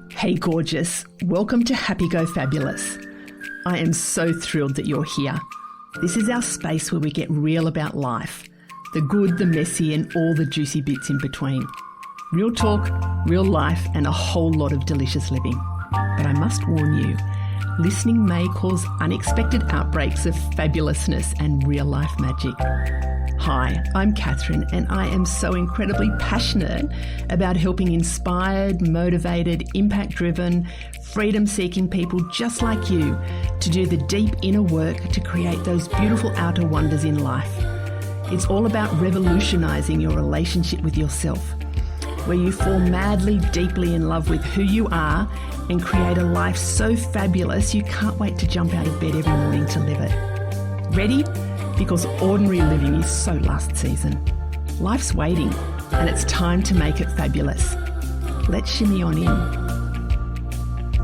Hey gorgeous, welcome to Happy Go Fabulous. I am so thrilled that you're here. This is our space where we get real about life, the good, the messy and all the juicy bits in between. Real talk, real life and a whole lot of delicious living. But I must warn you, listening may cause unexpected outbreaks of fabulousness and real life magic. Hi, I'm Catherine and I am so incredibly passionate about helping inspired, motivated, impact-driven, freedom-seeking people just like you to do the deep inner work to create those beautiful outer wonders in life. It's all about revolutionising your relationship with yourself, where you fall madly, deeply in love with who you are and create a life so fabulous you can't wait to jump out of bed every morning to live it. Ready? Because ordinary living is so last season. Life's waiting and it's time to make it fabulous. Let's shimmy on in.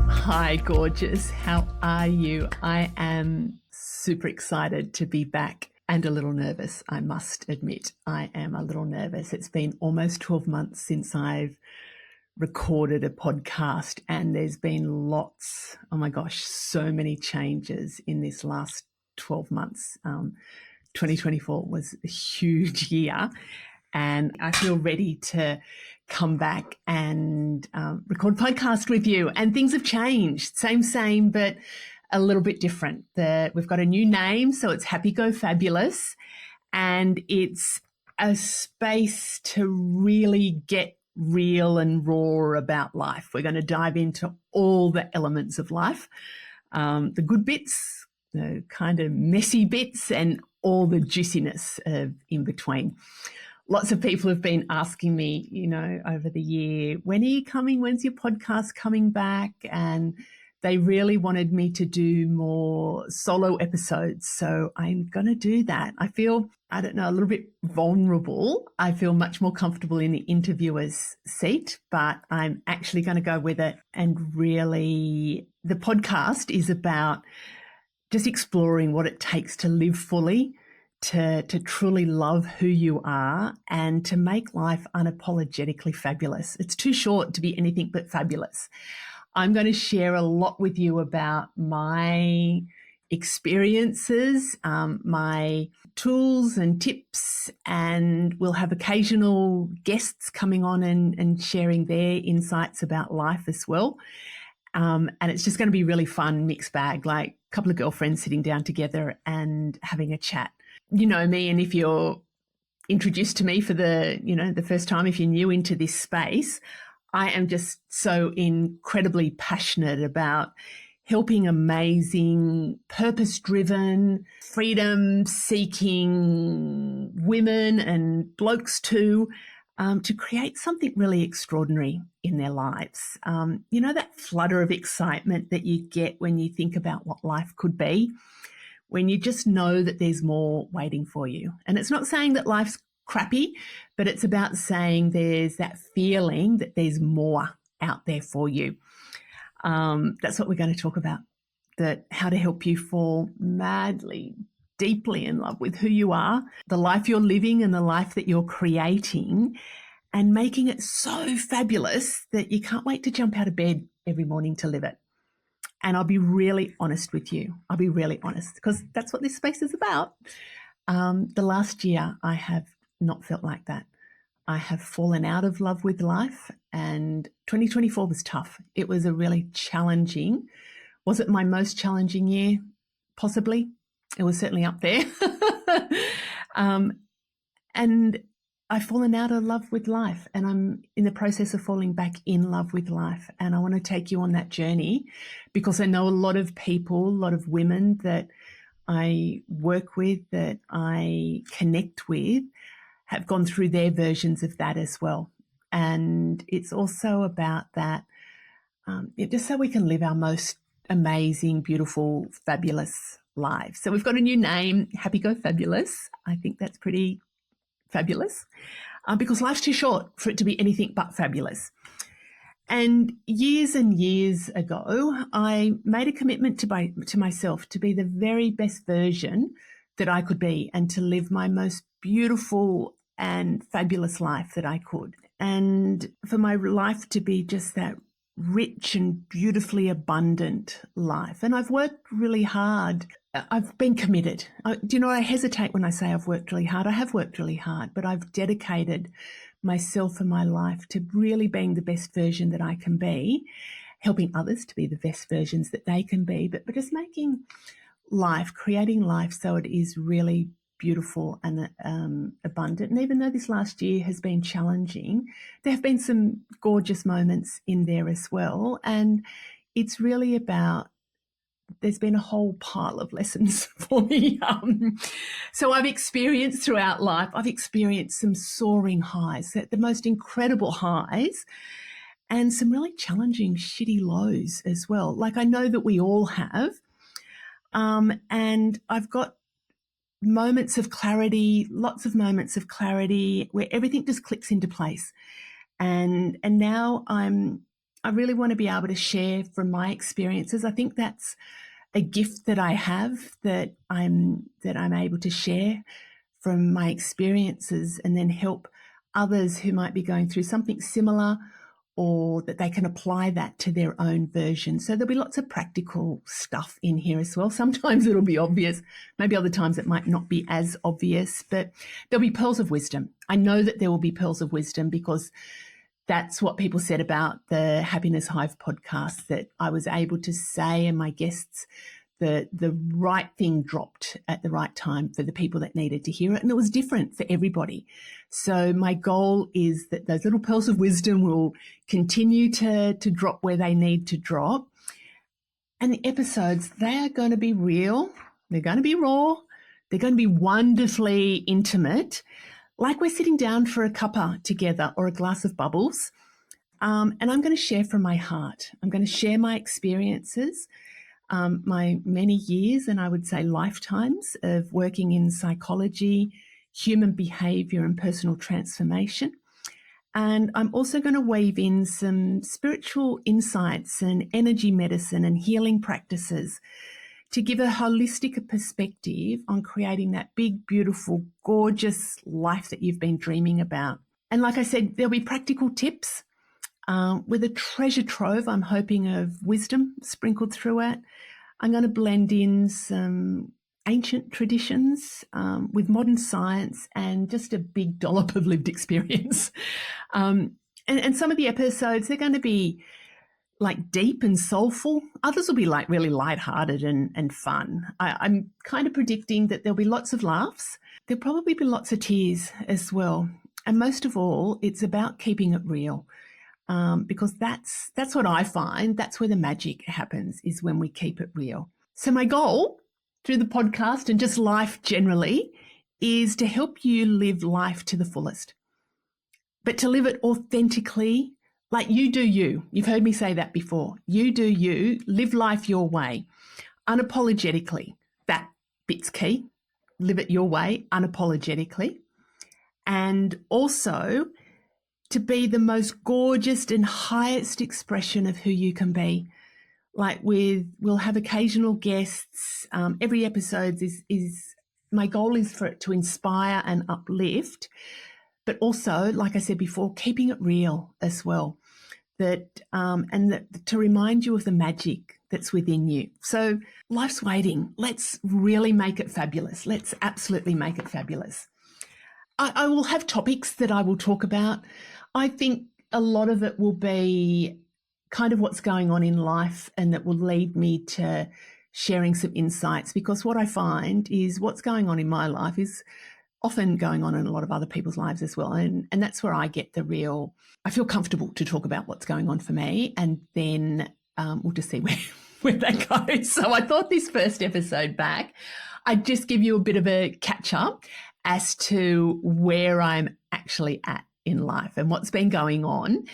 Hi, gorgeous. How are you? I am super excited to be back and a little nervous, I must admit. I am a little nervous. It's been almost 12 months since I've recorded a podcast and there's been lots, oh my gosh, so many changes in this last 12 months. 2024 was a huge year and I feel ready to come back and record a podcast with you. And things have changed, same, but a little bit different. We've got a new name, so it's Happy Go Fabulous, and it's a space to really get real and raw about life. We're going to dive into all the elements of life, the good bits, the kind of messy bits, and all the juiciness of in between. Lots of people have been asking me, over the year, when are you coming? When's your podcast coming back? And they really wanted me to do more solo episodes. So I'm going to do that. I feel, a little bit vulnerable. I feel much more comfortable in the interviewer's seat, but I'm actually going to go with it. And really, the podcast is about just exploring what it takes to live fully, to truly love who you are, and to make life unapologetically fabulous. It's too short to be anything but fabulous. I'm going to share a lot with you about my experiences, my tools and tips, and we'll have occasional guests coming on and sharing their insights about life as well. And it's just going to be really fun, mixed bag, like a couple of girlfriends sitting down together and having a chat. You know me, and if you're introduced to me for the first time, if you're new into this space, I am just so incredibly passionate about helping amazing, purpose-driven, freedom-seeking women and blokes too, to create something really extraordinary in their lives. That flutter of excitement that you get when you think about what life could be, when you just know that there's more waiting for you. And it's not saying that life's crappy, but it's about saying there's that feeling that there's more out there for you. That's what we're going to talk about, how to help you fall madly, deeply in love with who you are, the life you're living and the life that you're creating, and making it so fabulous that you can't wait to jump out of bed every morning to live it. And I'll be really honest with you. I'll be really honest, because that's what this space is about. The last year, I have not felt like that. I have fallen out of love with life, and 2024 was tough. It was a really challenging. Was it my most challenging year? Possibly. It was certainly up there. And I've fallen out of love with life, and I'm in the process of falling back in love with life. And I want to take you on that journey, because I know a lot of people, a lot of women that I work with, that I connect with, have gone through their versions of that as well. And it's also about that, just so we can live our most amazing, beautiful, fabulous lives. So we've got a new name, Happy Go Fabulous. I think that's pretty fabulous, because life's too short for it to be anything but fabulous. And years ago, I made a commitment to myself to be the very best version that I could be, and to live my most beautiful and fabulous life that I could. And for my life to be just that rich and beautifully abundant life. And I've worked really hard. I've been committed. Do you know what? I hesitate when I say I've worked really hard. I have worked really hard, but I've dedicated myself and my life to really being the best version that I can be, helping others to be the best versions that they can be, but just making life, creating life so it is really beautiful and abundant. And even though this last year has been challenging, there have been some gorgeous moments in there as well. And it's really about, there's been a whole pile of lessons for me. So I've experienced throughout life, I've experienced some soaring highs, the most incredible highs, and some really challenging, shitty lows as well. Like I know that we all have. And I've got moments of clarity, lots of moments of clarity where everything just clicks into place. And now I really want to be able to share from my experiences. I think that's a gift that I have, that I'm able to share from my experiences and then help others who might be going through something similar, or that they can apply that to their own version. So there'll be lots of practical stuff in here as well. Sometimes it'll be obvious, maybe other times it might not be as obvious, but there'll be pearls of wisdom. I know that there will be pearls of wisdom because that's what people said about the Happiness Hive podcast, that I was able to say, and my guests, the right thing dropped at the right time for the people that needed to hear it. And it was different for everybody. So my goal is that those little pearls of wisdom will continue to drop where they need to drop. And the episodes, they are going to be real. They're going to be raw. They're going to be wonderfully intimate, like we're sitting down for a cuppa together or a glass of bubbles. And I'm going to share from my heart. I'm going to share my experiences, my many years, and I would say lifetimes of working in psychology, human behavior, and personal transformation. And I'm also going to weave in some spiritual insights and energy medicine and healing practices to give a holistic perspective on creating that big, beautiful, gorgeous life that you've been dreaming about. And like I said, there'll be practical tips with a treasure trove, I'm hoping, of wisdom sprinkled through it. I'm going to blend in some ancient traditions with modern science and just a big dollop of lived experience. And some of the episodes, they're going to be like deep and soulful. Others will be like really lighthearted and fun. I'm kind of predicting that there'll be lots of laughs. There'll probably be lots of tears as well. And most of all, it's about keeping it real. Because that's what I find. That's where the magic happens, is when we keep it real. So my goal through the podcast and just life generally is to help you live life to the fullest, but to live it authentically, like you do you. You've heard me say that before. You do you, live life your way, unapologetically. That bit's key. Live it your way, unapologetically. And also to be the most gorgeous and highest expression of who you can be. Like we'll have occasional guests. Every episode is my goal is for it to inspire and uplift, but also, like I said before, keeping it real as well. That to remind you of the magic that's within you. So life's waiting. Let's really make it fabulous. Let's absolutely make it fabulous. I will have topics that I will talk about. I think a lot of it will be kind of what's going on in life, and that will lead me to sharing some insights, because what I find is what's going on in my life is often going on in a lot of other people's lives as well. And that's where I get I feel comfortable to talk about what's going on for me, and then we'll just see where that goes. So I thought this first episode back, I'd just give you a bit of a catch up as to where I'm actually at in life and what's been going on,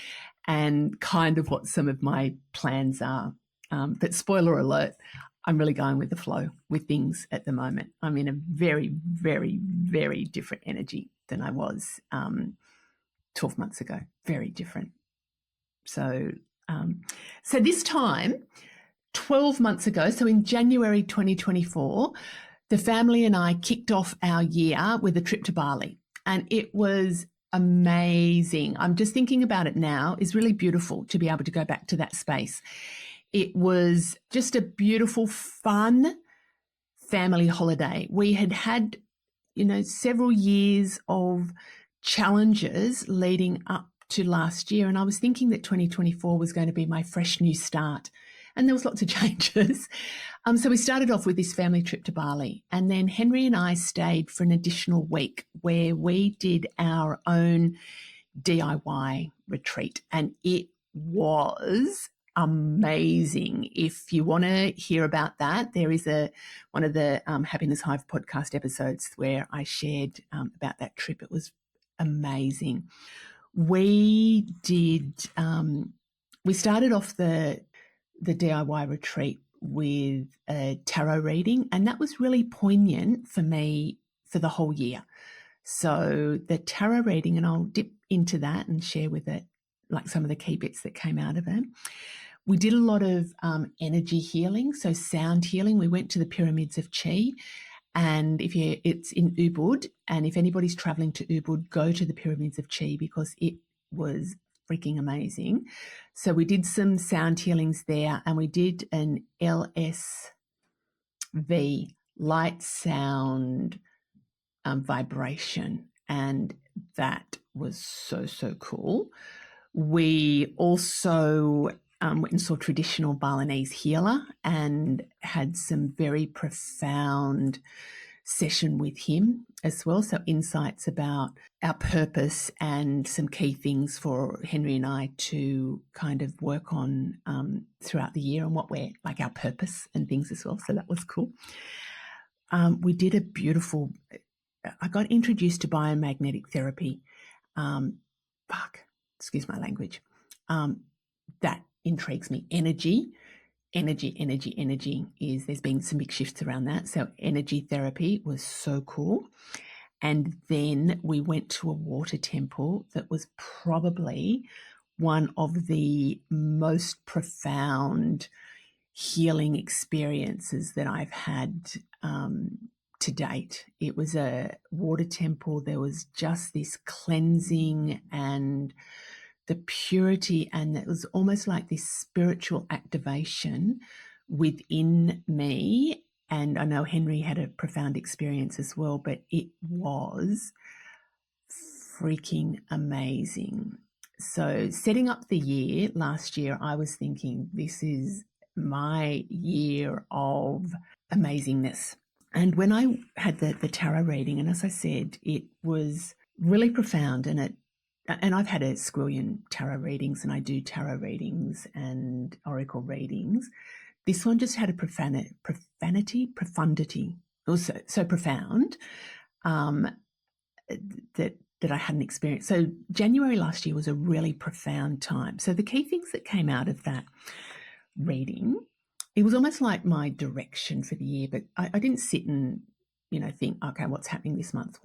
and kind of what some of my plans are. But spoiler alert, I'm really going with the flow with things at the moment. I'm in a very, very, very different energy than I was 12 months ago. Very different. So this time, 12 months ago, so in January 2024, the family and I kicked off our year with a trip to Bali. And it was amazing. I'm just thinking about it now. It's really beautiful to be able to go back to that space. It was just a beautiful, fun family holiday. We had, several years of challenges leading up to last year. And I was thinking that 2024 was going to be my fresh new start. And there was lots of changes. So we started off with this family trip to Bali. And then Henry and I stayed for an additional week where we did our own DIY retreat. And it was amazing. If you want to hear about that, there is one of the Happiness Hive podcast episodes where I shared about that trip. It was amazing. We started off the DIY retreat with a tarot reading, and that was really poignant for me for the whole year. So the tarot reading, and I'll dip into that and share with it like some of the key bits that came out of it. We did a lot of energy healing, so sound healing. We went to the pyramids of Chi, and it's in Ubud, and if anybody's traveling to Ubud, go to the pyramids of Chi because it was freaking amazing. So we did some sound healings there, and we did an LSV, light sound vibration, and that was so cool. We also went and saw traditional Balinese healer and had some very profound session with him as well. So insights about our purpose and some key things for Henry and I to kind of work on throughout the year and what we're like, our purpose and things as well. So that was cool. We did I got introduced to biomagnetic therapy. Excuse my language. That intrigues me. Energy is, there's been some big shifts around that. So energy therapy was so cool. And then we went to a water temple that was probably one of the most profound healing experiences that I've had to date. It was a water temple. There was just this cleansing and the purity, and it was almost like this spiritual activation within me. And I know Henry had a profound experience as well, but it was freaking amazing. So setting up the year last year, I was thinking this is my year of amazingness. And when I had the tarot reading, and as I said, it was really profound, and I've had a squillion tarot readings, and I do tarot readings and oracle readings. This one just had a profundity. It was so profound that I hadn't experienced. So January last year was a really profound time. So the key things that came out of that reading, it was almost like my direction for the year, but I didn't sit and think, okay, what's happening this month?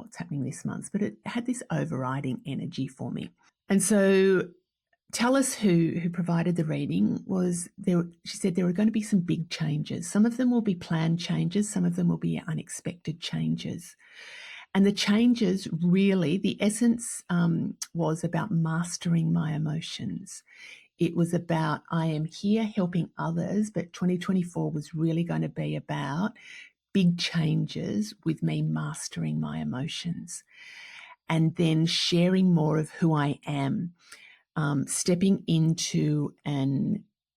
But it had this overriding energy for me. And so Tallis, who provided the reading, she said there are going to be some big changes. Some of them will be planned changes. Some of them will be unexpected changes. And the changes, really, the essence was about mastering my emotions. It was about, I am here helping others, but 2024 was really going to be about big changes with me mastering my emotions and then sharing more of who I am, stepping into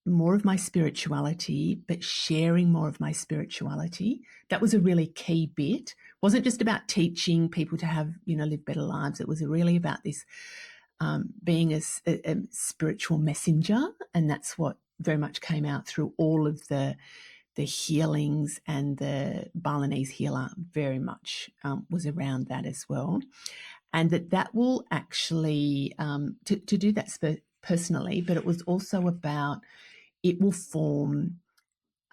more of my spirituality, but sharing more of my spirituality. That was a really key bit. It wasn't just about teaching people to have, live better lives. It was really about this being a spiritual messenger, and that's what very much came out through all of the healings, and the Balinese healer very much was around that as well. And that will actually, to do that personally, but it was also about, it will form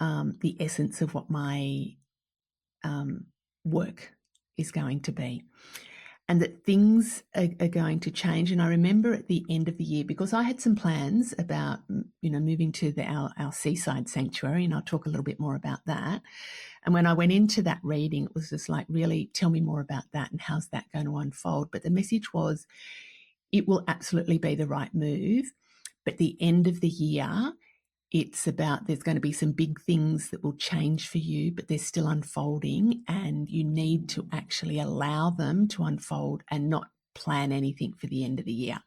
the essence of what my work is going to be. And that things are going to change. And I remember at the end of the year, because I had some plans about, moving to our seaside sanctuary, and I'll talk a little bit more about that. And when I went into that reading, it was just like, really tell me more about that and how's that going to unfold. But the message was, it will absolutely be the right move. But the end of the year, it's about there's going to be some big things that will change for you, but they're still unfolding, and you need to actually allow them to unfold and not plan anything for the end of the year.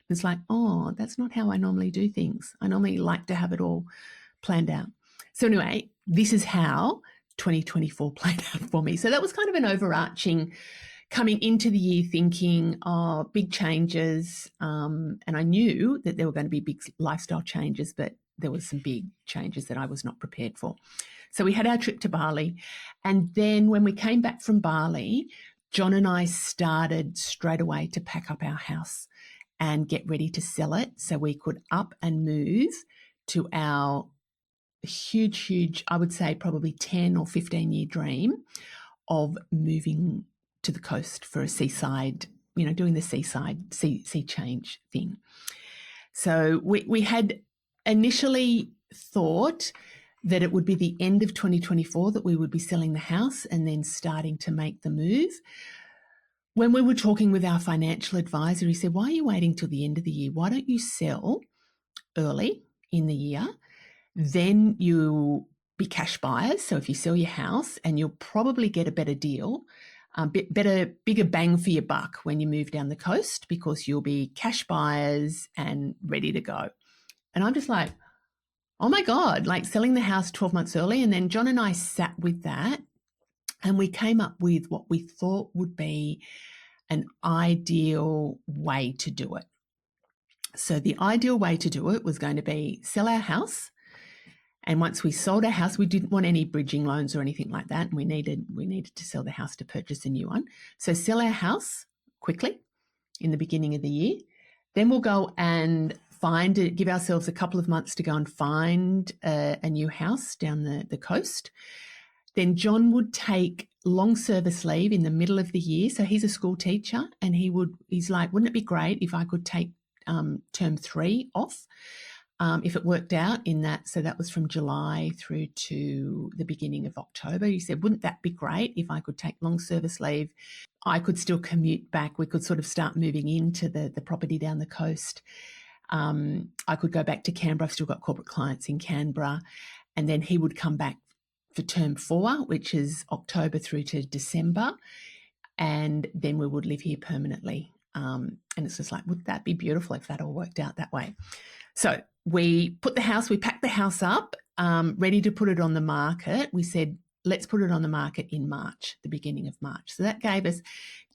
It's like, oh, that's not how I normally do things. I normally like to have it all planned out. So anyway, this is how 2024 played out for me. So that was kind of an overarching coming into the year thinking, oh, big changes. And I knew that there were going to be big lifestyle changes, but there was some big changes that I was not prepared for. So we had our trip to Bali. And then when we came back from Bali, John and I started straight away to pack up our house and get ready to sell it so we could up and move to our huge, I would say probably 10 or 15-year dream of moving to the coast for a seaside, doing the seaside sea change thing. So we had initially thought that it would be the end of 2024 that we would be selling the house and then starting to make the move. When we were talking with our financial advisor, he said, why are you waiting till the end of the year? Why don't you sell early in the year? Then you'll be cash buyers. So if you sell your house, and you'll probably get a better deal, bigger bang for your buck when you move down the coast, because you'll be cash buyers and ready to go. And I'm just like, oh my God, like selling the house 12 months early. And then John and I sat with that and we came up with what we thought would be an ideal way to do it. So the ideal way to do it was going to be sell our house. And once we sold our house, we didn't want any bridging loans or anything like that. And we needed to sell the house to purchase a new one. So sell our house quickly in the beginning of the year. Then we'll go and give ourselves a couple of months to go and find a new house down the coast. Then John would take long service leave in the middle of the year. So he's a school teacher, and he's like, wouldn't it be great if I could take term 3 off? If it worked out in that, so that was from July through to the beginning of October. He said, wouldn't that be great if I could take long service leave? I could still commute back. We could sort of start moving into the property down the coast. I could go back to Canberra. I've still got corporate clients in Canberra. And then he would come back for term 4, which is October through to December. And then we would live here permanently. And it's just like, would that be beautiful if that all worked out that way? So we packed the house up, ready to put it on the market. We said, let's put it on the market in March, the beginning of March. So that gave us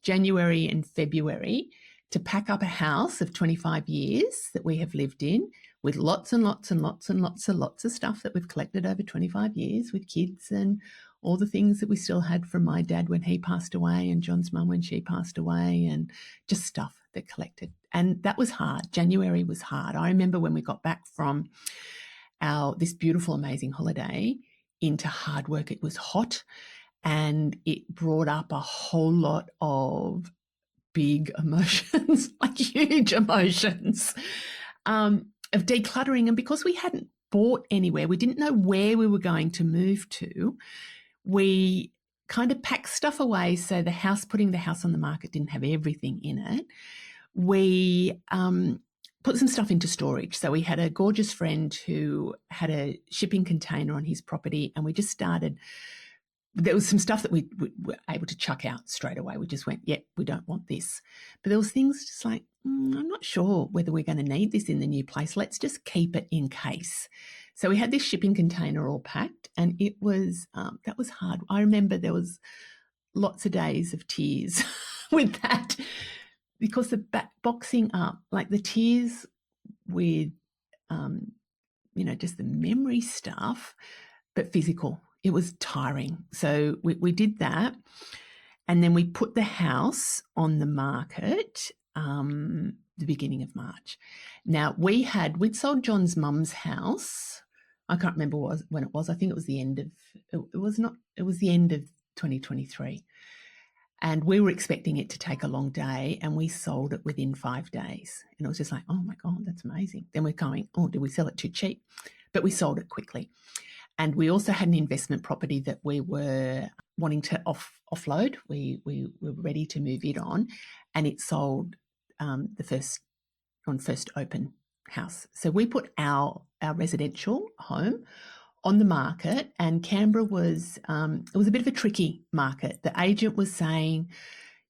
January and February to pack up a house of 25 years that we have lived in, with lots and lots and lots and lots of stuff that we've collected over 25 years, with kids and all the things that we still had from my dad when he passed away and John's mum when she passed away, and just stuff that collected. And that was hard. January was hard. I remember when we got back from this beautiful, amazing holiday into hard work. It was hot, and it brought up a whole lot of big emotions, like huge emotions, of decluttering. And because we hadn't bought anywhere, we didn't know where we were going to move to, we kind of packed stuff away. So putting the house on the market didn't have everything in it. We put some stuff into storage. So we had a gorgeous friend who had a shipping container on his property, and we just started. There was some stuff that we were able to chuck out straight away. We just went, we don't want this. But there was things just like, I'm not sure whether we're going to need this in the new place. Let's just keep it in case. So we had this shipping container all packed, and it was, that was hard. I remember there was lots of days of tears with that, because the boxing up, like the tears with, just the memory stuff, but physical. It was tiring. So we did that, and then we put the house on the market the beginning of March. Now we'd sold John's mum's house. I can't remember when it was. I think it was the end of it was the end of 2023. And we were expecting it to take a long day, and we sold it within 5 days. And it was just like, oh my God, that's amazing. Then we're going, oh, did we sell it too cheap? But we sold it quickly. And we also had an investment property that we were wanting to offload. We were ready to move it on, and it sold the first open house. So we put our residential home on the market, and Canberra was it was a bit of a tricky market. The agent was saying,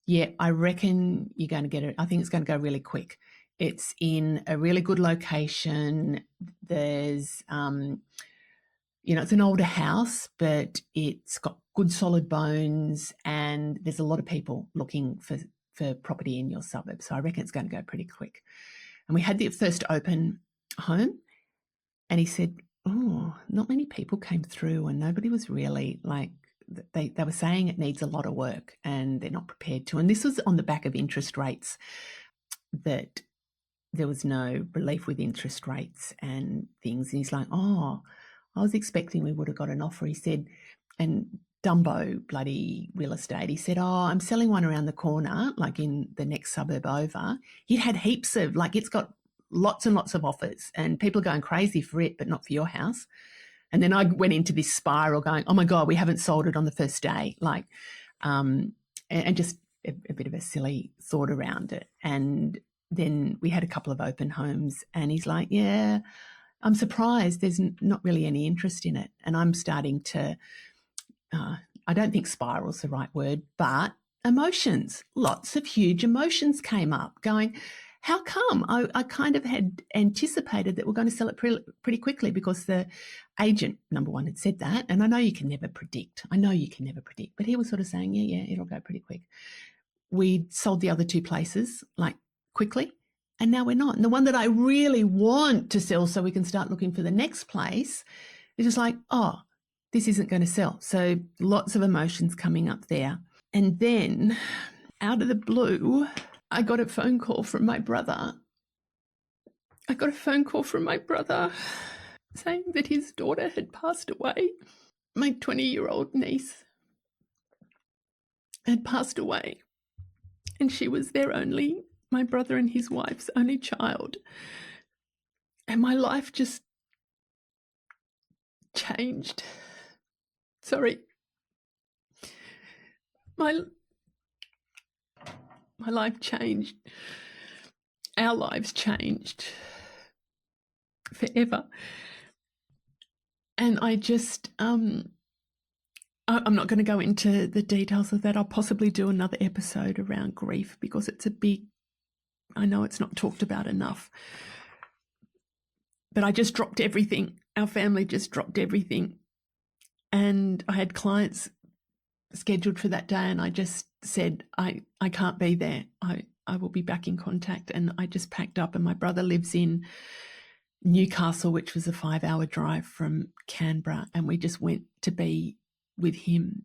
yeah, I reckon you're going to get it. I think it's going to go really quick. It's in a really good location. There's, it's an older house, but it's got good solid bones, and there's a lot of people looking for property in your suburb. So I reckon it's going to go pretty quick. And we had the first open home, and he said, oh, not many people came through, and nobody was really like, they were saying it needs a lot of work and they're not prepared to. And this was on the back of interest rates, that there was no relief with interest rates and things. And he's like, oh, I was expecting we would have got an offer. He said, and Dumbo bloody real estate, he said, oh, I'm selling one around the corner, like in the next suburb over. He'd had heaps of, like, it's got lots and lots of offers and people are going crazy for it, but not for your house. And then I went into this spiral going, oh my God, we haven't sold it on the first day. Like, and just a bit of a silly thought around it. And then we had a couple of open homes, and he's like, yeah, I'm surprised there's not really any interest in it. And I'm starting to, I don't think spiral's the right word, but emotions, lots of huge emotions came up going, how come? I kind of had anticipated that we're going to sell it pretty quickly because the agent, number one, had said that. And I know you can never predict. But he was sort of saying, yeah, it'll go pretty quick. We sold the other two places like quickly, and now we're not. And the one that I really want to sell so we can start looking for the next place is just like, oh, this isn't going to sell. So lots of emotions coming up there. And then out of the blue, I got a phone call from my brother. Saying that his daughter had passed away. My 20-year-old niece had passed away, and she was my brother and his wife's only child. And my life just changed. Sorry. My life changed. Our lives changed forever. And I just, I'm not going to go into the details of that. I'll possibly do another episode around grief because it's I know it's not talked about enough. But I just dropped everything. Our family just dropped everything. And I had clients scheduled for that day, and I just said, I can't be there. I will be back in contact. And I just packed up, and my brother lives in Newcastle, which was a 5-hour drive from Canberra, and we just went to be with him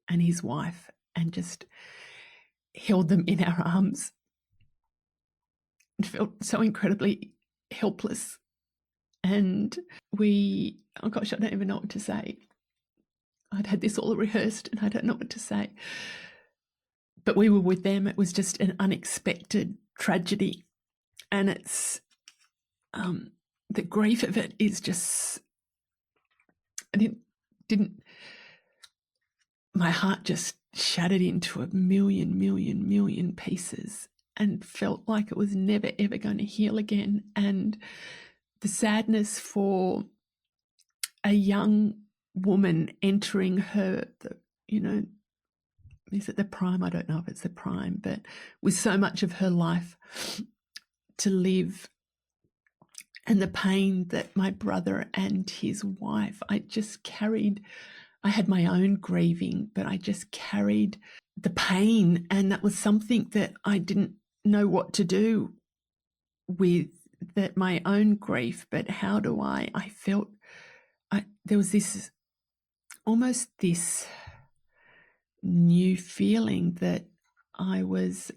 and his wife and just held them in our arms and felt so incredibly helpless. And I don't even know what to say. I'd had this all rehearsed and I don't know what to say. But we were with them. It was just an unexpected tragedy. And it's, the grief of it is just, my heart just shattered into a million pieces and felt like it was never, ever going to heal again. And the sadness for a young woman entering is it the prime? I don't know if it's the prime, but with so much of her life to live, and the pain that my brother and his wife, I had my own grieving, but I just carried the pain, and that was something that I didn't know what to do with, that my own grief, but how do I felt there was this new feeling that I was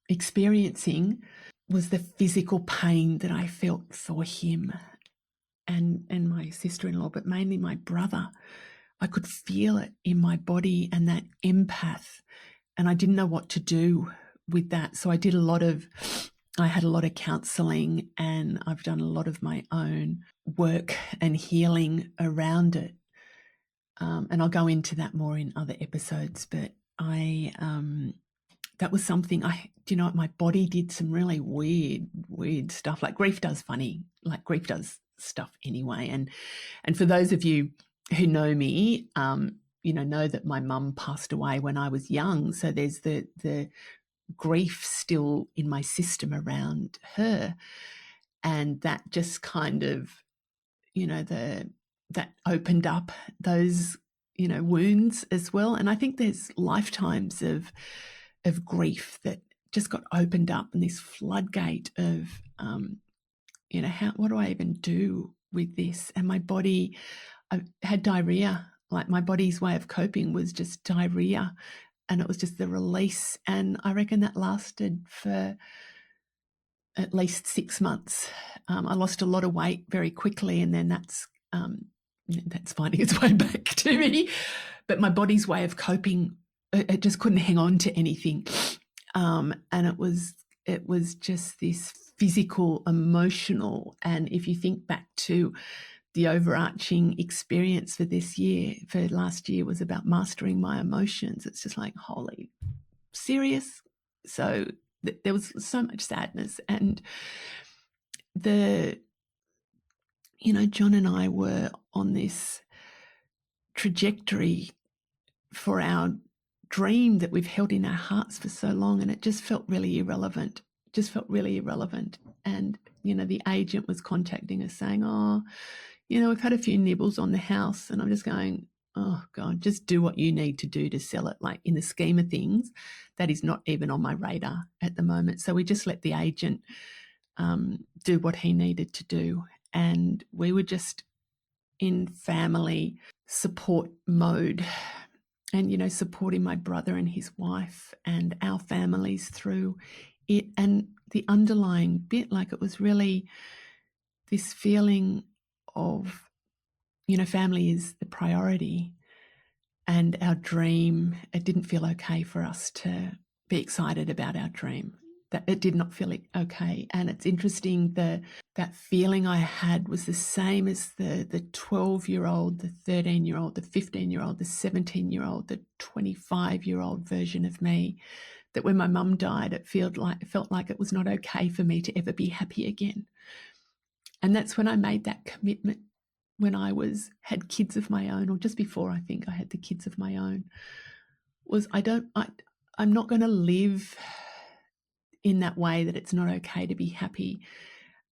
experiencing was the physical pain that I felt for him and my sister-in-law, but mainly my brother. I could feel it in my body, and that empath, and I didn't know what to do with that. So I had a lot of counselling, and I've done a lot of my own work and healing around it. And I'll go into that more in other episodes, but that was something my body did some really weird stuff. Like grief does stuff anyway. And for those of you who know me, know that my mum passed away when I was young. So there's the grief still in my system around her. And that just kind of, that opened up those, wounds as well. And I think there's lifetimes of grief that just got opened up, and this floodgate of, what do I even do with this? And my body, I had diarrhea. Like my body's way of coping was just diarrhea, and it was just the release. And I reckon that lasted for at least 6 months. I lost a lot of weight very quickly, and then that's finding its way back to me. But my body's way of coping, it just couldn't hang on to anything, and it was just this physical, emotional. And if you think back to the overarching experience for last year was about mastering my emotions. It's just like, holy, serious? So there was so much sadness. And John and I were on this trajectory for our dream that we've held in our hearts for so long, and it just felt really irrelevant. And, the agent was contacting us saying, we've had a few nibbles on the house. And I'm just going, oh God, just do what you need to do to sell it. Like, in the scheme of things, that is not even on my radar at the moment. So we just let the agent do what he needed to do. And we were just in family support mode, and, supporting my brother and his wife and our families through it. And the underlying bit, like, it was really this feeling of, family is the priority, and our dream, it didn't feel okay for us to be excited about our dream. That it did not feel okay. And it's interesting, that feeling I had was the same as the 12-year-old, the 13-year-old, the 15-year-old, the 17-year-old, the 25-year-old version of me, that when my mum died, it felt like it was not okay for me to ever be happy again. And that's when I made that commitment, when I had kids of my own, or just before I think I had the kids of my own, was I'm not going to live in that way, that it's not okay to be happy.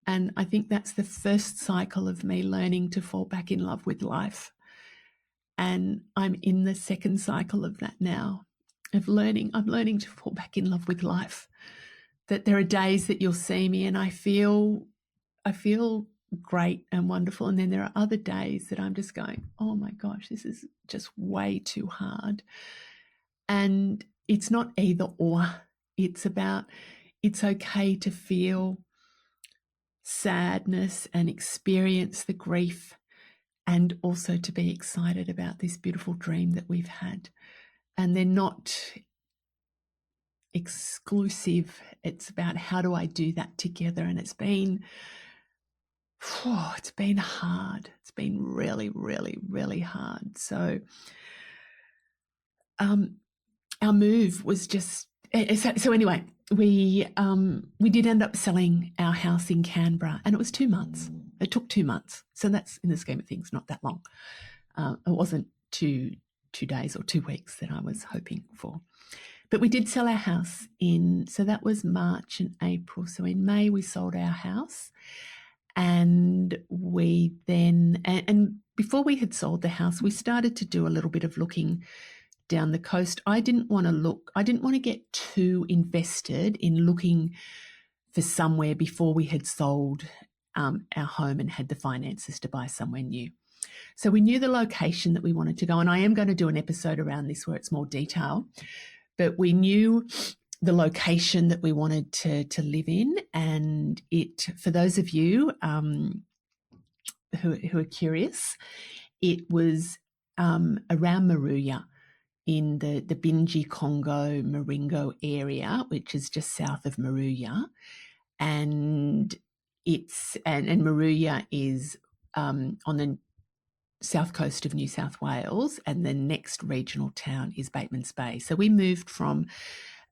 And I think that's the first cycle of me learning to fall back in love with life. And I'm in the second cycle of that now, I'm learning to fall back in love with life. That there are days that you'll see me and I feel great and wonderful. And then there are other days that I'm just going, oh my gosh, this is just way too hard. And it's not either or. It's about, it's okay to feel sadness and experience the grief, and also to be excited about this beautiful dream that we've had. And they're not exclusive. It's about, how do I do that together? And it's been hard. It's been really, really, really hard. So our move was just, so anyway, we did end up selling our house in Canberra, and it was 2 months. It took 2 months. So that's, in the scheme of things, not that long. It wasn't two days or 2 weeks that I was hoping for. But we did sell our house so that was March and April. So in May we sold our house, and we then, and before we had sold the house, we started to do a little bit of looking down the coast. I didn't want to get too invested in looking for somewhere before we had sold our home and had the finances to buy somewhere new. So we knew the location that we wanted to go, and I am going to do an episode around this where it's more detail, but we knew the location that we wanted to live in. And for those of you who are curious, it was around Maruya, in the Binji Congo Maringo area, which is just south of Maruya. And Maruya is on the south coast of New South Wales, and the next regional town is Bateman's Bay. So we moved from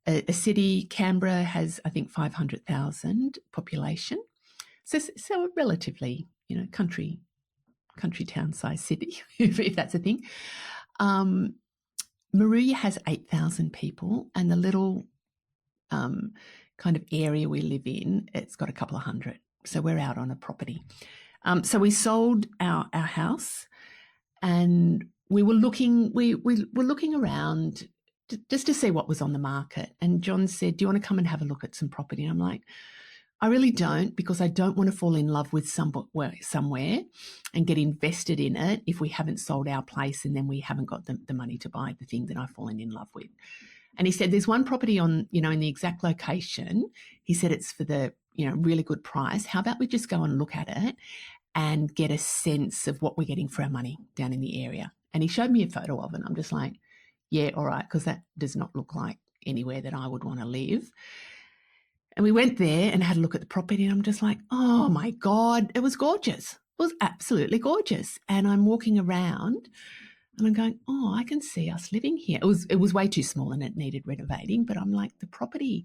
a city. Canberra has, I think, 500,000 population. So a relatively, country town size city, if that's a thing. Moruya has 8,000 people, and the little kind of area we live in, it's got a couple of hundred. So we're out on a property. So we sold our house, and we were looking around just to see what was on the market. And John said, "Do you want to come and have a look at some property?" And I'm like, I really don't, because I don't want to fall in love with somewhere and get invested in it if we haven't sold our place and then we haven't got the money to buy the thing that I've fallen in love with. And he said, there's one property on, in the exact location. He said it's for the, really good price. How about we just go and look at it and get a sense of what we're getting for our money down in the area? And he showed me a photo of it. And I'm just like, yeah, all right, because that does not look like anywhere that I would want to live. And we went there and had a look at the property, and I'm just like, oh my God, it was gorgeous. It was absolutely gorgeous. And I'm walking around and I'm going, oh, I can see us living here. It was way too small and it needed renovating, but I'm like, the property,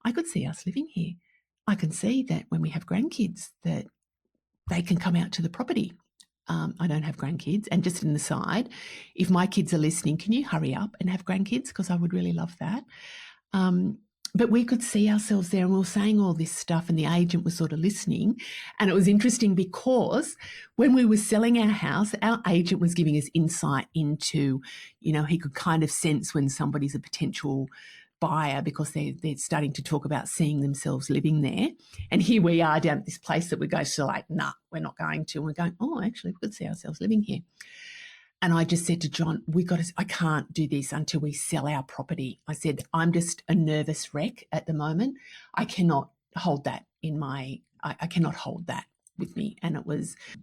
I could see us living here. I can see that when we have grandkids that they can come out to the property. I don't have grandkids. And just an aside, if my kids are listening, can you hurry up and have grandkids? Because I would really love that. But we could see ourselves there, and we were saying all this stuff, and the agent was sort of listening. And it was interesting because when we were selling our house, our agent was giving us insight into, he could kind of sense when somebody's a potential buyer because they're starting to talk about seeing themselves living there. And here we are down at this place that we go to, like, nah, we're not going to. And we're going, oh, actually, we could see ourselves living here. And I just said to John, I can't do this until we sell our property. I said, I'm just a nervous wreck at the moment. I cannot hold that I cannot hold that with me. And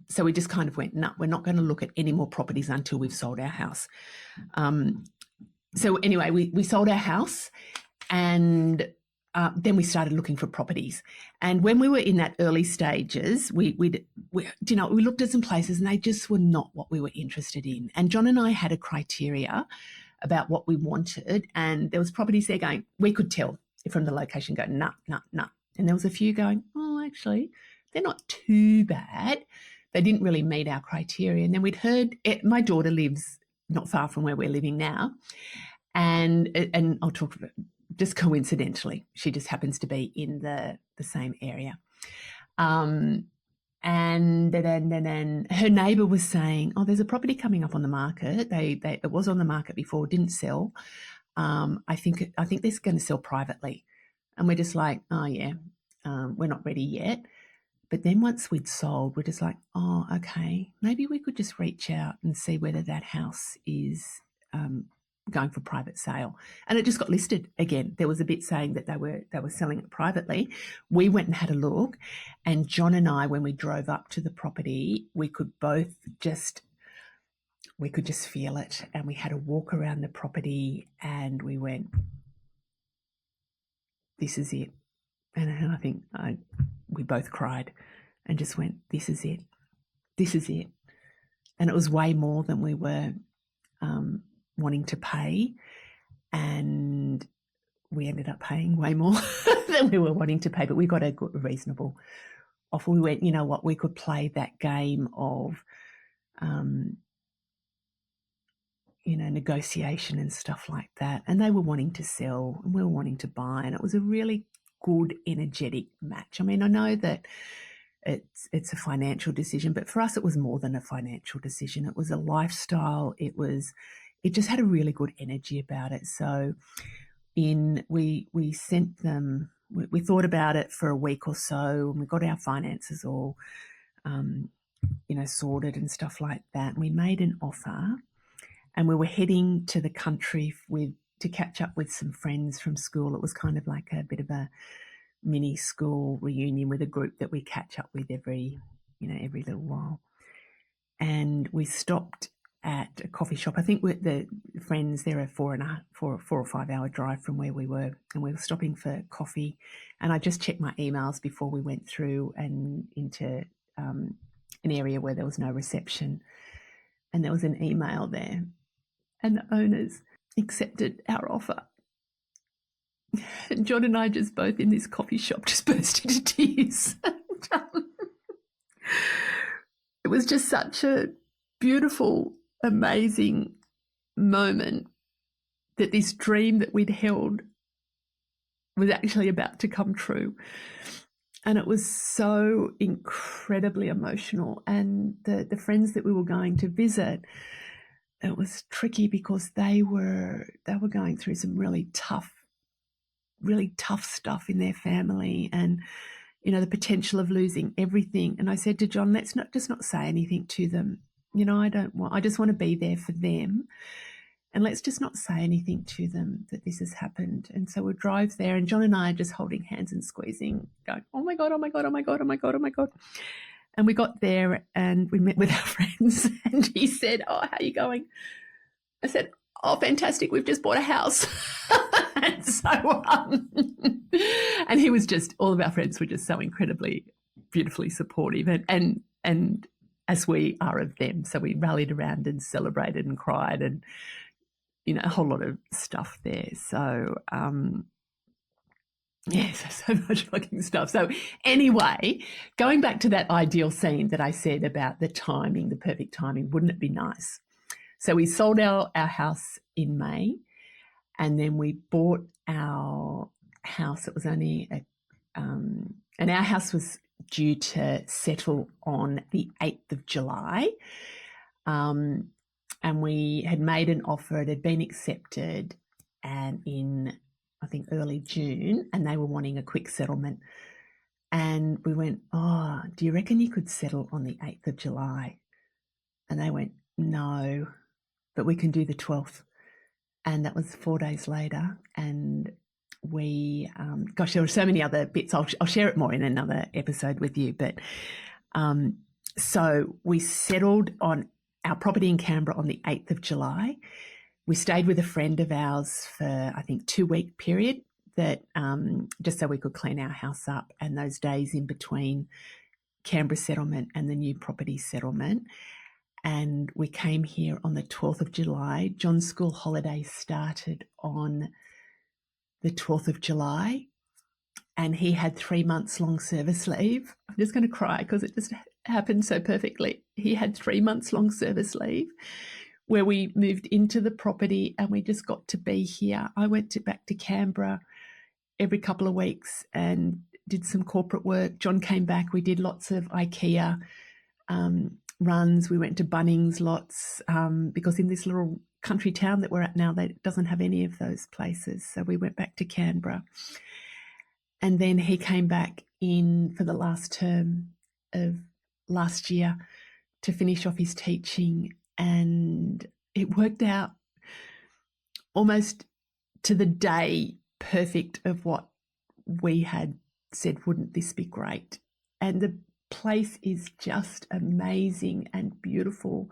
so we just kind of went, no, we're not going to look at any more properties until we've sold our house. So anyway, we sold our house, and then we started looking for properties. And when we were in that early stages, we looked at some places and they just were not what we were interested in. And John and I had a criteria about what we wanted, and there was properties there going, we could tell from the location, go, nah. And there was a few going, oh, actually, they're not too bad. They didn't really meet our criteria. And then we'd heard, my daughter lives not far from where we're living now, and I'll talk about, just coincidentally, she just happens to be in the same area. And then her neighbour was saying, oh, there's a property coming up on the market. It was on the market before, didn't sell. I think they're going to sell privately. And we're just like, oh, yeah, we're not ready yet. But then once we'd sold, we're just like, oh, okay, maybe we could just reach out and see whether that house is going for private sale. And it just got listed again. There was a bit saying that they were selling it privately. We went and had a look, and John and I, when we drove up to the property, we could just feel it. And we had a walk around the property and we went, this is it. And I think we both cried and just went, this is it. This is it. And it was way more than we were wanting to pay, and we ended up paying way more than we were wanting to pay, but we got a reasonable offer. We went, you know what, we could play that game of negotiation and stuff like that, and they were wanting to sell and we were wanting to buy, and it was a really good, energetic match. I mean, I know that it's a financial decision, but for us it was more than a financial decision. It was a lifestyle. It just had a really good energy about it. So we sent them, we thought about it for a week or so, and we got our finances all sorted and stuff like that. And we made an offer, and we were heading to the country to catch up with some friends from school. It was kind of like a bit of a mini school reunion with a group that we catch up with every little while. And we stopped at a coffee shop. I think with the friends, they're a 4 or 5 hour drive from where we were, and we were stopping for coffee. And I just checked my emails before we went through and into an area where there was no reception, and there was an email there, and the owners accepted our offer. And John and I just both in this coffee shop just burst into tears. It was just such a beautiful, amazing moment that this dream that we'd held was actually about to come true. And it was so incredibly emotional. And the friends that we were going to visit, it was tricky because they were going through some really tough stuff in their family, and the potential of losing everything. And I said to John, let's not say anything to them. I just want to be there for them. And let's just not say anything to them that this has happened. And so we drove there, and John and I are just holding hands and squeezing, going, oh my God, oh my God, oh my God, oh my God, oh my God. And we got there and we met with our friends, and he said, oh, how are you going? I said, oh, fantastic, we've just bought a house. And so, and he was just, all of our friends were just so incredibly, beautifully supportive, and as we are of them. So we rallied around and celebrated and cried, and a whole lot of stuff there. So, so much fucking stuff. So anyway, going back to that ideal scene that I said about the timing, the perfect timing, wouldn't it be nice? So we sold our house in May, and then we bought our house. It was only and our house was due to settle on the 8th of July. And we had made an offer, it had been accepted, and in, I think, early June, and they were wanting a quick settlement. And we went, oh, do you reckon you could settle on the 8th of July? And they went, no, but we can do the 12th. And that was 4 days later. And we, there were so many other bits. I'll share it more in another episode with you. But so we settled on our property in Canberra on the 8th of July. We stayed with a friend of ours for, I think, 2-week period, that just so we could clean our house up, and those days in between Canberra settlement and the new property settlement. And we came here on the 12th of July. John's school holidays started on the 12th of July, and he had 3 months long service leave. I'm just going to cry because it just happened so perfectly. He had 3 months long service leave where we moved into the property, and we just got to be here. I went back to Canberra every couple of weeks and did some corporate work. John came back. We did lots of IKEA runs. We went to Bunnings lots, because in this little country town that we're at now, that doesn't have any of those places. So we went back to Canberra. And then he came back in for the last term of last year to finish off his teaching, and it worked out almost to the day perfect of what we had said, wouldn't this be great? And the place is just amazing and beautiful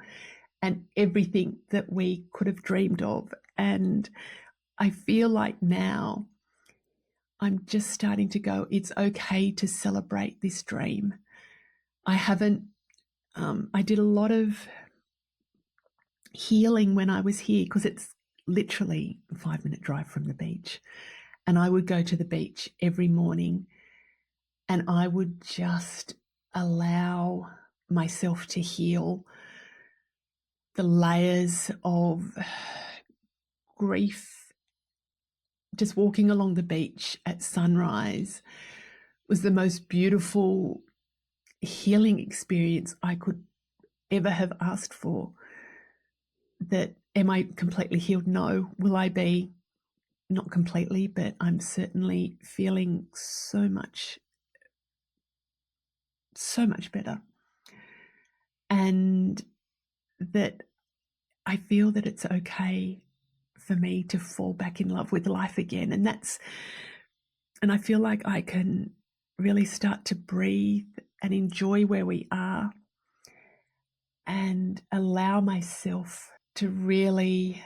and everything that we could have dreamed of. And I feel like now I'm just starting to go, it's okay to celebrate this dream. I did a lot of healing when I was here, because it's literally a 5-minute drive from the beach. And I would go to the beach every morning, and I would just allow myself to heal the layers of grief. Just walking along the beach at sunrise was the most beautiful healing experience I could ever have asked for. That, am I completely healed? No. Will I be? Not completely, but I'm certainly feeling so much better. And that I feel that it's okay for me to fall back in love with life again. And I feel like I can really start to breathe and enjoy where we are, and allow myself to really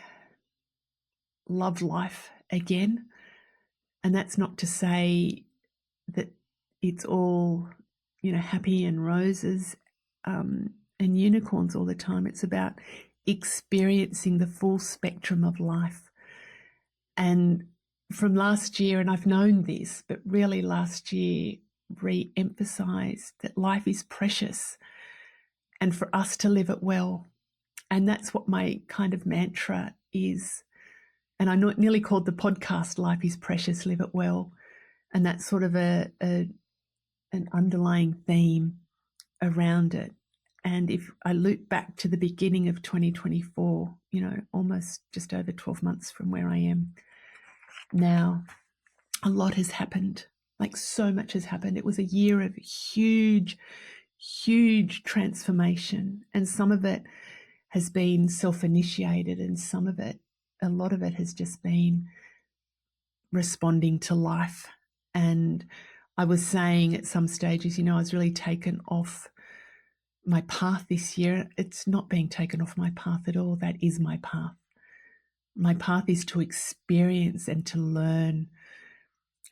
love life again. And that's not to say that it's all, happy and roses and unicorns all the time. It's about experiencing the full spectrum of life. And from last year, and I've known this, but really last year re-emphasised that life is precious and for us to live it well. And that's what my kind of mantra is. And I nearly called the podcast Life is Precious, Live It Well. And that's sort of an underlying theme around it. And if I loop back to the beginning of 2024, almost just over 12 months from where I am now, a lot has happened. Like, so much has happened. It was a year of huge, huge transformation. And some of it has been self-initiated, and a lot of it has just been responding to life. And I was saying at some stages, I was really taken off my path this year. It's not being taken off my path at all. That is my path. My path is to experience and to learn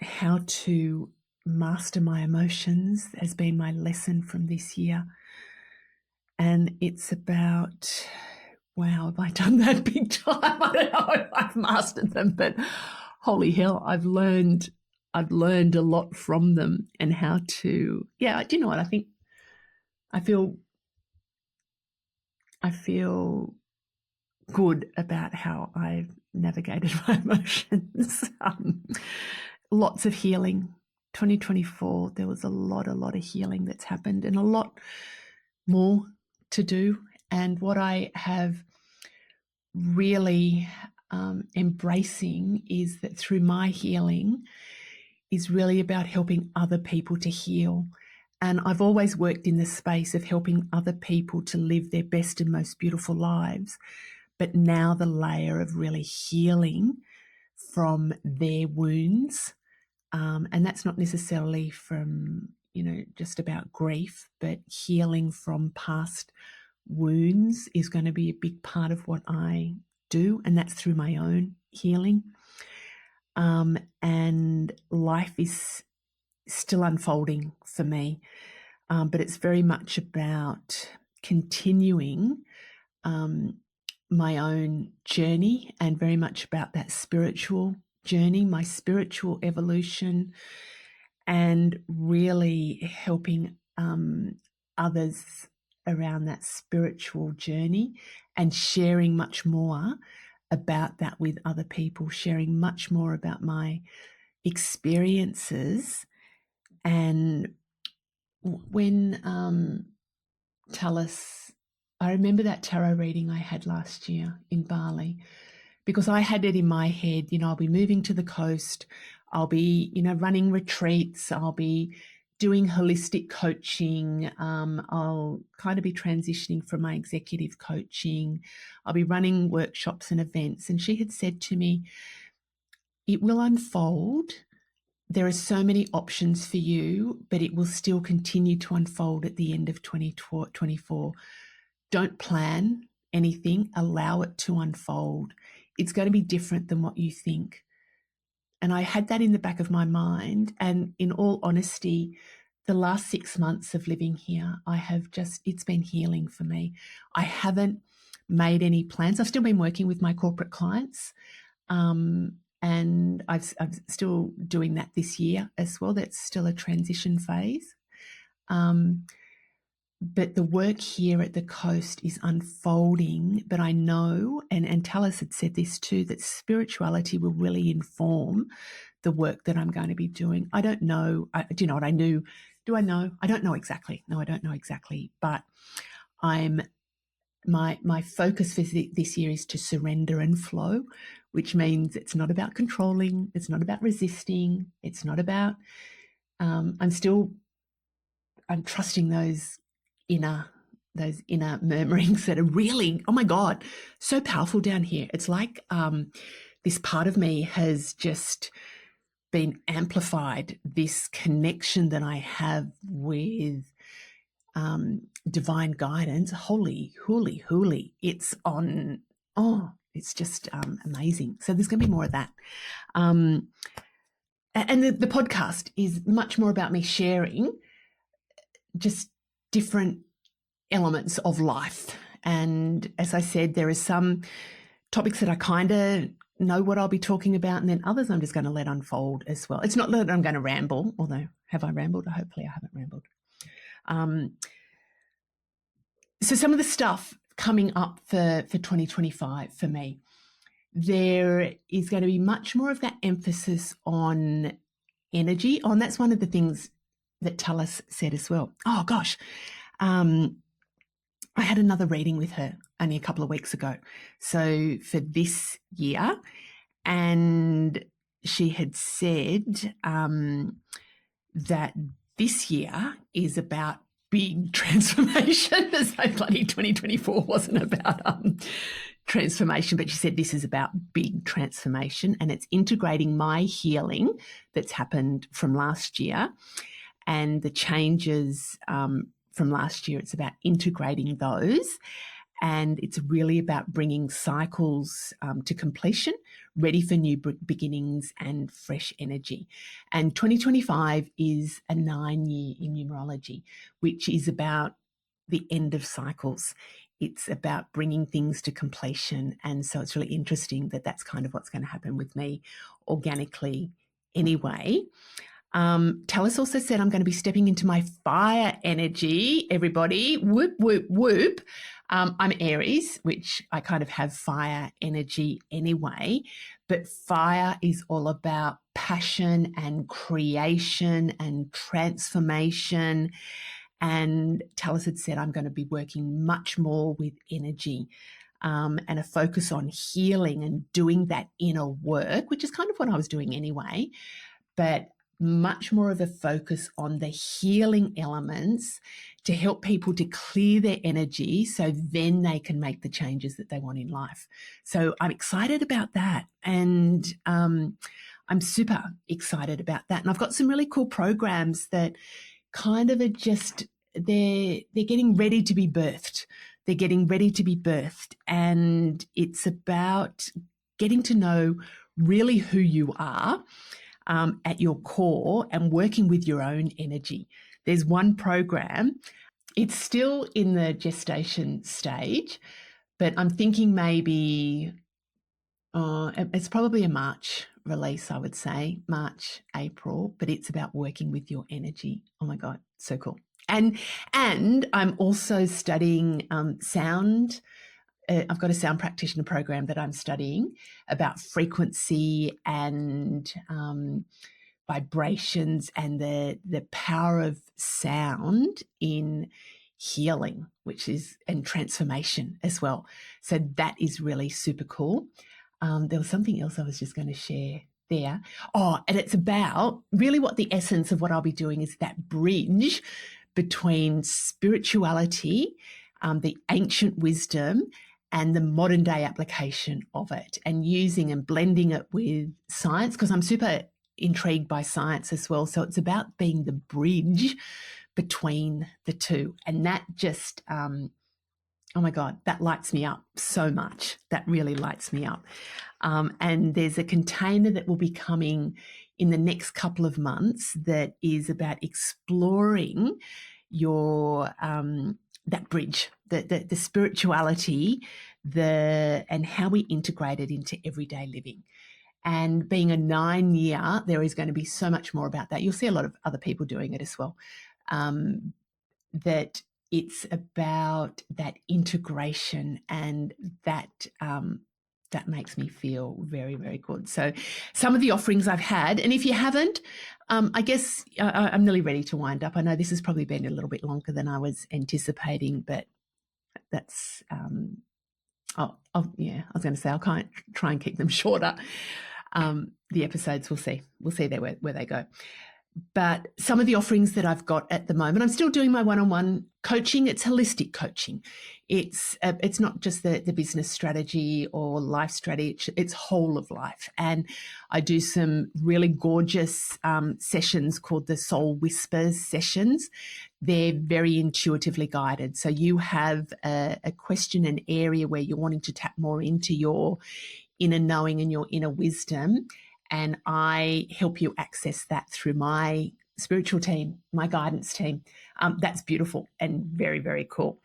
how to master my emotions, has been my lesson from this year. And it's about, wow, have I done that big time? I don't know if I've mastered them, but holy hell, I've learned a lot from them, and how to, do you know what? I feel good about how I've navigated my emotions. Lots of healing. 2024, there was a lot of healing that's happened, and a lot more to do. And what I have really embracing is that through my healing is really about helping other people to heal. And I've always worked in the space of helping other people to live their best and most beautiful lives. But now the layer of really healing from their wounds, and that's not necessarily from, just about grief, but healing from past wounds is going to be a big part of what I do, and that's through my own healing. And life is still unfolding for me, but it's very much about continuing my own journey, and very much about that spiritual journey, my spiritual evolution, and really helping others around that spiritual journey, and sharing much more about that with other people, sharing much more about my experiences. And when I remember that tarot reading I had last year in Bali, because I had it in my head, I'll be moving to the coast, I'll be, running retreats, I'll be doing holistic coaching, I'll kind of be transitioning from my executive coaching, I'll be running workshops and events. And she had said to me, it will unfold. There are so many options for you, but it will still continue to unfold at the end of 2024. Don't plan anything, allow it to unfold. It's going to be different than what you think. And I had that in the back of my mind. And in all honesty, the last 6 months of living here, it's been healing for me. I haven't made any plans. I've still been working with my corporate clients, and I'm still doing that this year as well. That's still a transition phase. But the work here at the coast is unfolding. But I know, and Talis had said this too, that spirituality will really inform the work that I'm going to be doing. I don't know. Do you know what I knew? Do I know? I don't know exactly. No, I don't know exactly. But my focus for this year is to surrender and flow, which means it's not about controlling. It's not about resisting. It's not about, I'm trusting those inner murmurings that are really, oh my God, so powerful down here. It's like this part of me has just been amplified, this connection that I have with divine guidance. Holy. It's on, it's just amazing. So there's going to be more of that. And the podcast is much more about me sharing just different elements of life. And as I said, there are some topics that I kind of know what I'll be talking about, and then others I'm just going to let unfold as well. It's not that I'm going to ramble, although have I rambled? Hopefully I haven't rambled. So some of the stuff coming up for 2025 for me, there is going to be much more of that emphasis on energy. Oh, and that's one of the things that Tallis said as well. Oh, gosh. I had another reading with her only a couple of weeks ago. So for this year, and she had said that this year is about big transformation. As though bloody 2024 wasn't about transformation, but she said this is about big transformation, and it's integrating my healing that's happened from last year and the changes from last year. It's about integrating those, and it's really about bringing cycles to completion, ready for new beginnings and fresh energy. And 2025 is a 9-year in numerology, which is about the end of cycles. It's about bringing things to completion. And so it's really interesting that that's kind of what's going to happen with me organically anyway. Tallis also said I'm going to be stepping into my fire energy, everybody. Whoop, whoop, whoop. I'm Aries, which I kind of have fire energy anyway, but fire is all about passion and creation and transformation. And Tallis had said I'm going to be working much more with energy and a focus on healing and doing that inner work, which is kind of what I was doing anyway, but much more of a focus on the healing elements to help people to clear their energy so then they can make the changes that they want in life. So I'm excited about that, and I'm super excited about that. And I've got some really cool programs that kind of are just, they're getting ready to be birthed. They're getting ready to be birthed, and it's about getting to know really who you are at your core and working with your own energy. There's one program, it's still in the gestation stage, but I'm thinking maybe it's probably a March release, I would say, March, April, but it's about working with your energy. Oh my God, so cool. And I'm also studying sound. I've got a sound practitioner program that I'm studying about frequency and vibrations and the power of sound in healing, and transformation as well. So that is really super cool. There was something else I was just going to share there. Oh, and it's about really what the essence of what I'll be doing is that bridge between spirituality, the ancient wisdom, and the modern day application of it, and using and blending it with science, because I'm super intrigued by science as well. So it's about being the bridge between the two. And that just, oh my God, that lights me up so much. That really lights me up. And there's a container that will be coming in the next couple of months that is about exploring your that bridge, the spirituality, and how we integrate it into everyday living. And being a 9-year, there is going to be so much more about that. You'll see a lot of other people doing it as well. That it's about that integration, and that makes me feel very, very good. So some of the offerings I've had, and if you haven't, I guess I'm nearly ready to wind up. I know this has probably been a little bit longer than I was anticipating, but that's, I was going to say I'll try and keep them shorter. The episodes, we'll see where they go. But some of the offerings that I've got at the moment, I'm still doing my one-on-one coaching. It's holistic coaching. It's not just the business strategy or life strategy. It's whole of life. And I do some really gorgeous sessions called the Soul Whispers sessions. They're very intuitively guided. So you have a question, an area where you're wanting to tap more into your inner knowing and your inner wisdom, and I help you access that through my spiritual team, my guidance team. That's beautiful and very, very cool.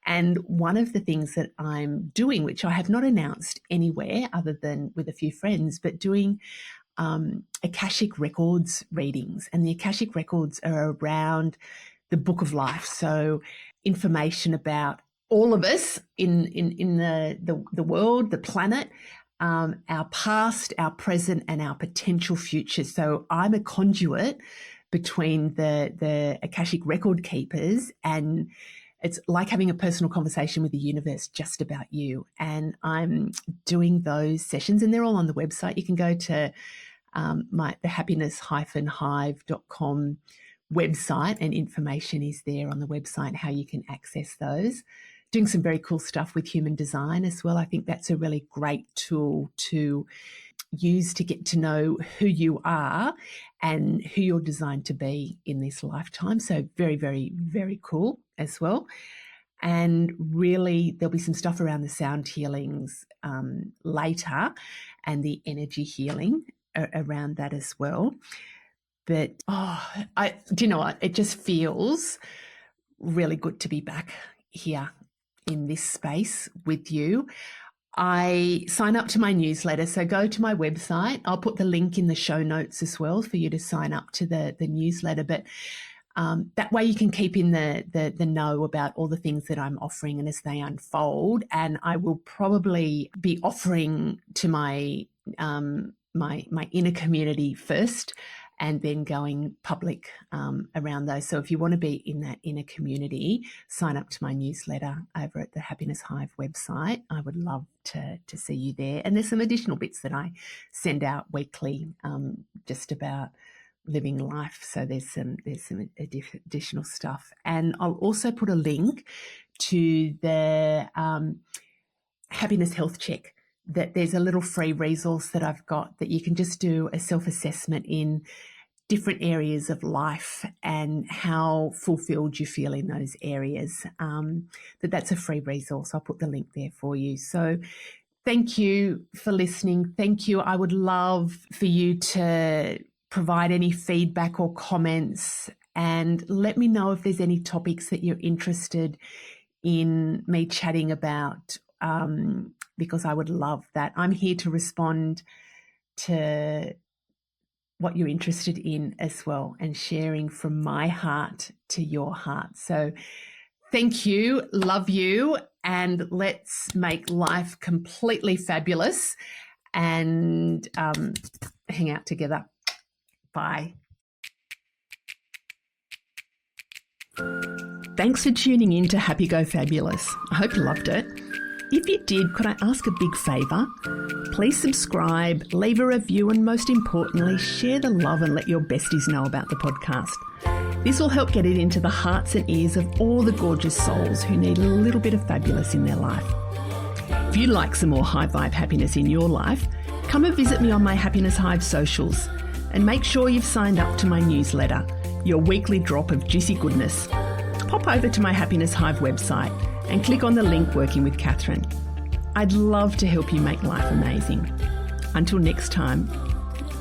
And one of the things that I'm doing, which I have not announced anywhere other than with a few friends, but doing Akashic Records readings. And the Akashic Records are around the book of life. So information about all of us in the world, the planet, our past, our present, and our potential future. So I'm a conduit between the Akashic record keepers, and it's like having a personal conversation with the universe just about you. And I'm doing those sessions, and they're all on the website. You can go to the happiness-hive.com website, and information is there on the website how you can access those. Doing some very cool stuff with human design as well. I think that's a really great tool to use to get to know who you are and who you're designed to be in this lifetime. So very, very, very cool as well. And really, there'll be some stuff around the sound healings later, and the energy healing around that as well. But do you know what? It just feels really good to be back here in this space with you. I sign up to my newsletter, so go to my website. I'll put the link in the show notes as well for you to sign up to the newsletter. But that way you can keep in the know about all the things that I'm offering and as they unfold. And I will probably be offering to my my inner community first, and then going public around those. So if you want to be in that inner community, sign up to my newsletter over at the Happiness Hive website. I would love to see you there. And there's some additional bits that I send out weekly just about living life. So there's some additional stuff. And I'll also put a link to the Happiness Health Check. That there's a little free resource that I've got that you can just do a self-assessment in different areas of life and how fulfilled you feel in those areas. That's a free resource. I'll put the link there for you. So thank you for listening. Thank you. I would love for you to provide any feedback or comments, and let me know if there's any topics that you're interested in me chatting about, because I would love that. I'm here to respond to what you're interested in as well, and sharing from my heart to your heart. So thank you, love you, and let's make life completely fabulous and hang out together. Bye. Thanks for tuning in to Happy Go Fabulous. I hope you loved it. If you did, could I ask a big favour? Please subscribe, leave a review, and most importantly, share the love and let your besties know about the podcast. This will help get it into the hearts and ears of all the gorgeous souls who need a little bit of fabulous in their life. If you'd like some more high vibe happiness in your life, come and visit me on my Happiness Hive socials, and make sure you've signed up to my newsletter, your weekly drop of juicy goodness. Pop over to my Happiness Hive website and click on the link Working with Catherine. I'd love to help you make life amazing. Until next time,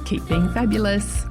keep being fabulous.